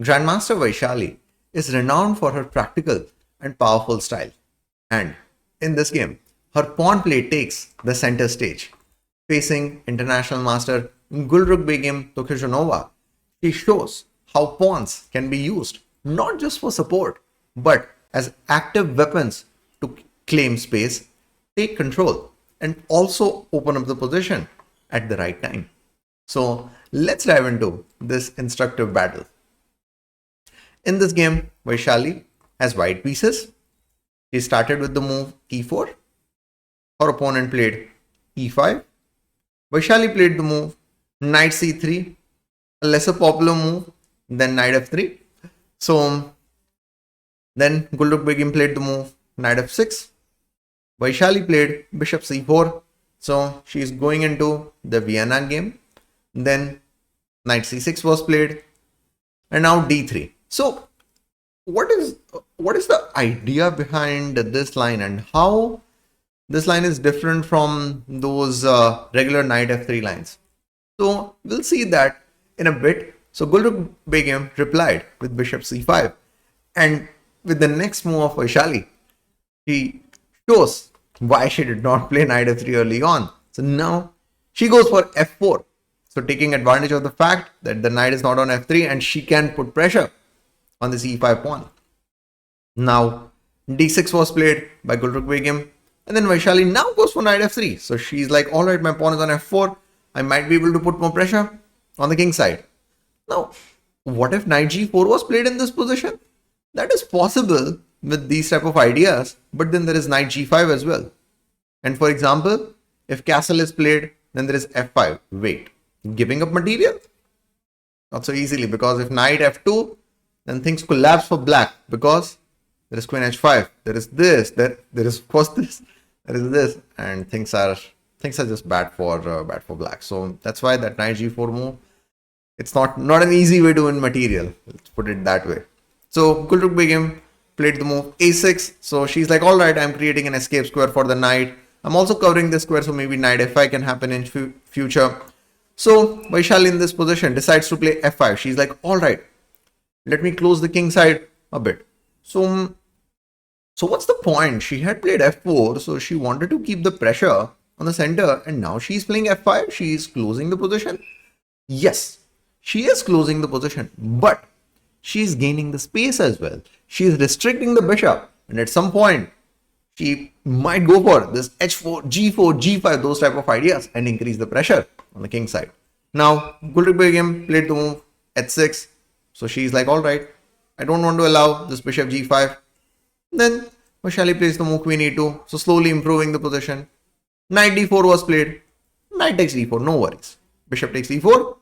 Grandmaster Vaishali is renowned for her practical and powerful style. And in this game, her pawn play takes the center stage. Facing international master Gulrukh Begim Tokhizhonova, she shows how pawns can be used not just for support, but as active weapons to claim space, take control, and also open up the position at the right time. So let's dive into this instructive battle. In this game, Vaishali has white pieces. She started with the move e4. Her opponent played e5. Vaishali played the move knight c3, a lesser popular move than knight f3. So then Gulrukh Begim played the move knight f6. Vaishali played bishop c4. So she is going into the Vienna game. Then knight c6 was played, and now d3. So what is the idea behind this line, and how this line is different from those regular knight f3 lines? So we'll see that in a bit. So Gulrukh Begim replied with bishop c5, and with the next move of Vaishali, she shows why she did not play knight f3 early on. So now she goes for f4. So taking advantage of the fact that the knight is not on f3 and she can put pressure on this e5 pawn. Now d6 was played by Gulrukh Begim, and then Vaishali now goes for knight f3. So she's like, all right, my pawn is on f4. I might be able to put more pressure on the king side. Now, what if knight g4 was played in this position? That is possible with these type of ideas, but then there is knight g5 as well. And for example, if castle is played, then there is f5. Wait, giving up material? Not so easily, because if knight f2, then things collapse for black, because there is queen h5, there is this, there is of course this, there is this, and things are just bad for black. So that's why that knight g4 move, it's not an easy way to win material. Let's put it that way. So Gulrukh Begim played the move a6. So she's like, all right, I'm creating an escape square for the knight. I'm also covering this square, so maybe knight f5 can happen in future. So Vaishali in this position decides to play f5. She's like, all right, let me close the king side a bit. So what's the point? She had played f4, so she wanted to keep the pressure on the center, and now she's playing f5. She is closing the position. Yes, she is closing the position, but she's gaining the space as well. She's restricting the bishop, and at some point, she might go for this h4, g4, g5, those type of ideas, and increase the pressure on the king side. Now, Gulrukh Begim played the move h6. So she's like, all right, I don't want to allow this bishop g5. Then Vaishali plays the move queen e2. So slowly improving the position. Knight d4 was played. Knight takes e4, no worries. Bishop takes e4.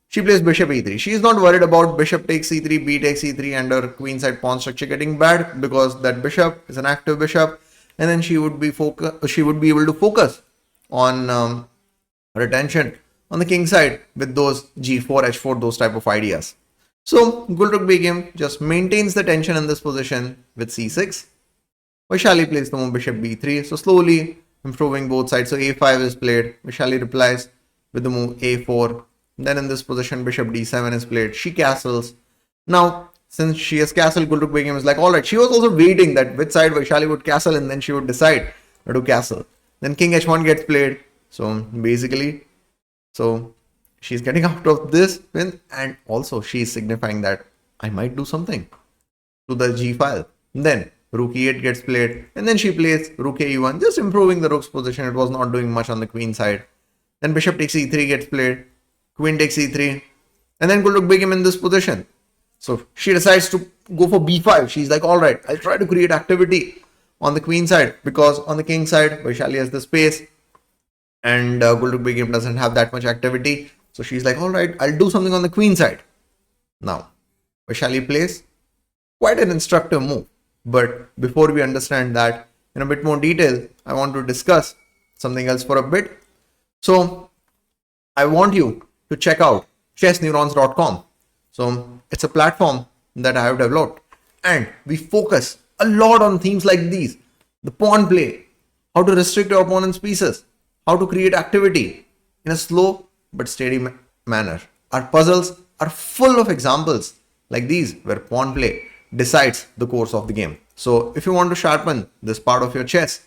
She plays bishop e3. She is not worried about bishop takes e3, b takes e3, and her queen side pawn structure getting bad, because that bishop is an active bishop, and then she would be able to focus on her attention on the king side with those g4, h4, those type of ideas. So Gulrukh Begim just maintains the tension in this position with c6. Vaishali plays the move bishop b3. So slowly improving both sides. So a5 is played. Vaishali replies with the move a4. Then in this position, bishop d7 is played. She castles. Now, since she has castled, Gulrukh Begim is like, all right. She was also waiting that which side Vaishali would castle, and then she would decide where to castle. Then king h1 gets played. So basically, she's getting out of this win, and also she's signifying that I might do something to the g file. Then rook e8 gets played, and then she plays rook e1, just improving the rook's position. It was not doing much on the queen side. Then bishop takes e3 gets played, queen takes e3, and then Gulrukh Begim in this position. So she decides to go for b5. She's like, all right, I'll try to create activity on the queen side, because on the king side, Vaishali has the space, and Gulrukh Begim doesn't have that much activity. So she's like, all right, I'll do something on the queen side. Now, Vaishali plays quite an instructive move. But before we understand that in a bit more detail, I want to discuss something else for a bit. So I want you to check out chessneurons.com. So it's a platform that I have developed, and we focus a lot on themes like these: the pawn play, how to restrict your opponent's pieces, how to create activity in a slow but steady manner. Our puzzles are full of examples like these, where pawn play decides the course of the game. So if you want to sharpen this part of your chess,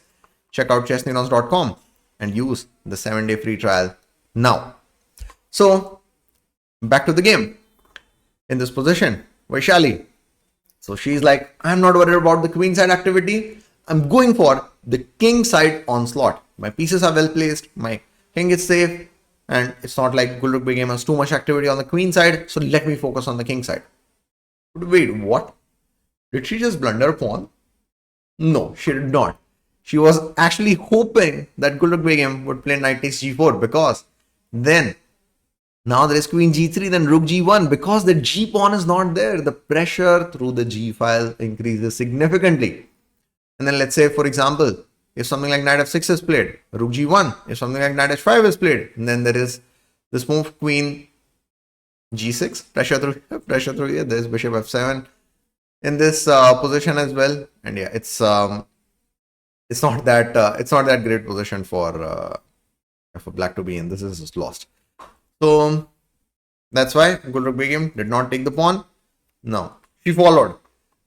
check out chessneurons.com and use the 7-day free trial now. So back to the game. In this position, Vaishali. So she's like, I'm not worried about the queen side activity. I'm going for the king side onslaught. My pieces are well placed. My king is safe. And it's not like Gulrukh Begum has too much activity on the queen side. So let me focus on the king side. But wait, what? Did she just blunder a pawn? No, she did not. She was actually hoping that Gulrukh Begum would play knight takes g4, because then now there is queen g3, then rook g1. Because the g pawn is not there, the pressure through the g file increases significantly. And then let's say, for example, if something like knight f6 is played, rook g1, if something like knight h5 is played, and then there is this move queen g6, pressure through here. There's bishop f7 in this position as well. And yeah, it's not that great position for black to be in. This is just lost. So that's why Gulrukh Begum did not take the pawn. No, she followed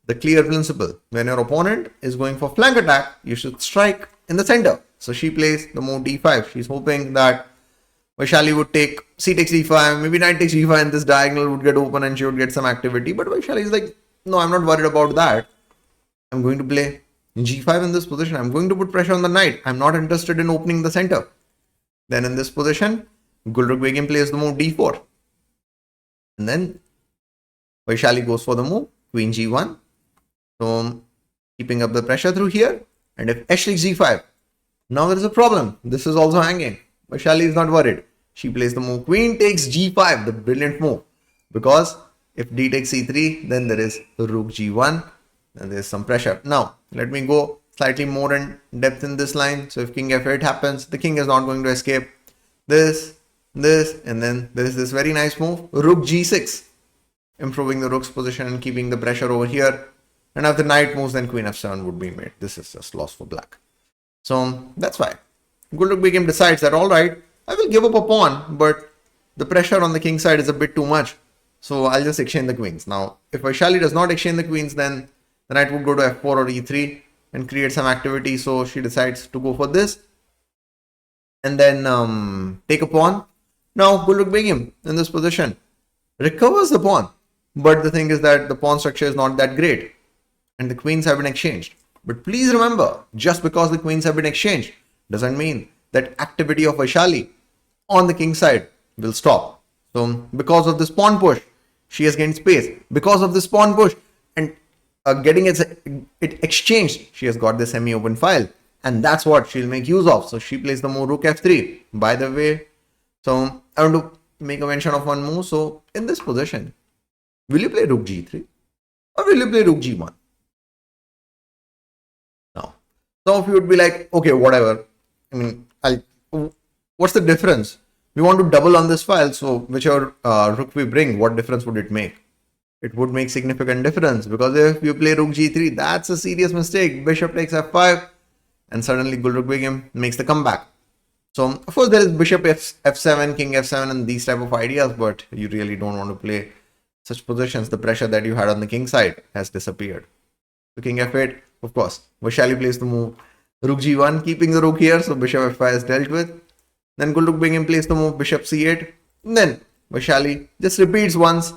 the clear principle. When your opponent is going for flank attack, you should strike in the center. So she plays the move d5. She's hoping that Vaishali would take c takes d5, maybe knight takes g5, and this diagonal would get open and she would get some activity. But Vaishali is like, no, I'm not worried about that. I'm going to play g5 in this position. I'm going to put pressure on the knight. I'm not interested in opening the center. Then in this position, Gulrukh Begum plays the move d4. And then Vaishali goes for the move queen g1. So keeping up the pressure through here. And if h takes g5, now there is a problem. This is also hanging. Vaishali is not worried. She plays the move queen takes g5, the brilliant move. Because if d takes c3, then there is rook g1 and there is some pressure. Now, let me go slightly more in depth in this line. So if king f8 happens, the king is not going to escape. This, and then there is this very nice move, rook g6, improving the rook's position and keeping the pressure over here. And if the knight moves, then queen f7 would be made. This is just loss for black. So that's why Gulrukh Begum decides that, all right, I will give up a pawn, but the pressure on the king side is a bit too much. So I'll just exchange the queens. Now, if Vaishali does not exchange the queens, then the knight would go to f4 or e3 and create some activity. So she decides to go for this and then take a pawn. Now, Gulrukh Begum in this position recovers the pawn. But the thing is that the pawn structure is not that great and the queens have been exchanged. But please remember, just because the queens have been exchanged doesn't mean that activity of Vaishali on the king side will stop. So because of this pawn push, she has gained space. Because of this pawn push and getting it exchanged, she has got the semi-open file. And that's what she'll make use of. So she plays the move rook f3. By the way, so I want to make a mention of one move. So in this position, will you play rook g3 or will you play rook g1? Now, some of you would be like, okay, whatever. I mean, what's the difference? We want to double on this file. So whichever rook we bring, what difference would it make? It would make significant difference, because if you play rook g3, that's a serious mistake. Bishop takes f5 and suddenly Gulrukh Begum makes the comeback. So of course there is bishop f7, king f7 and these type of ideas, but you really don't want to play such positions. The pressure that you had on the king side has disappeared. So king f8, of course, Vaishali plays the move rook g1, keeping the rook here, so bishop f5 is dealt with. Then Gulrukh Begum plays the move bishop c8. And then Vaishali just repeats once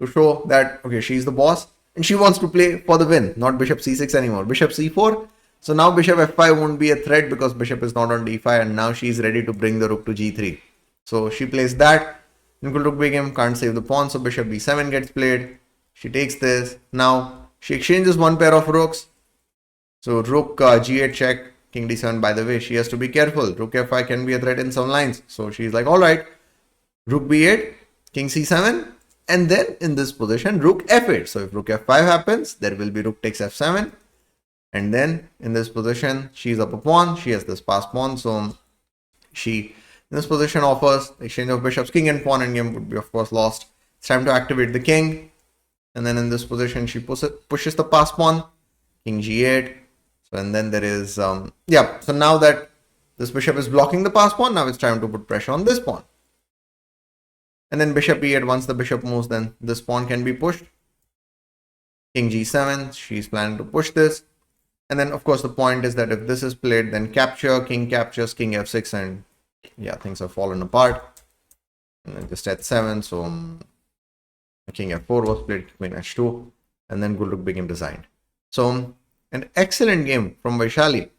to show that, okay, she's the boss and she wants to play for the win, not bishop c6 anymore. Bishop c4. So now bishop f5 won't be a threat because bishop is not on d5 and now she's ready to bring the rook to g3. So she plays that. And Gulrukh Begum can't save the pawn, so bishop b7 gets played. She takes this. Now she exchanges one pair of rooks. So rook g8 check, king d7. By the way, she has to be careful. Rook f5 can be a threat in some lines. So she's like, all right, rook b8, king c7. And then in this position, rook f8. So if rook f5 happens, there will be rook takes f7. And then in this position, she's up a pawn. She has this passed pawn. So she, in this position, offers exchange of bishops, king and pawn, and game would be, of course, lost. It's time to activate the king. And then in this position, she pushes the passed pawn, king g8. So, and then there is, so now that this bishop is blocking the passed pawn, now it's time to put pressure on this pawn. And then bishop e8, once the bishop moves, then this pawn can be pushed. king g7. She's planning to push this. And then, of course, the point is that if this is played, then capture, king captures, king f6, and yeah, things have fallen apart. And then just h7, so king f4 was played, queen h2, and then good look became designed. So an excellent game from Vaishali.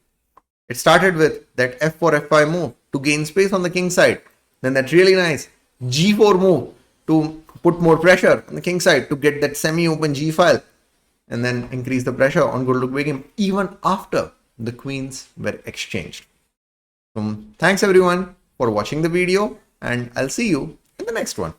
It started with that f4, f5 move to gain space on the king side. Then that really nice g4 move to put more pressure on the king side to get that semi-open g file and then increase the pressure on good look begin even after the queens were exchanged. So thanks everyone for watching the video, and I'll see you in the next one.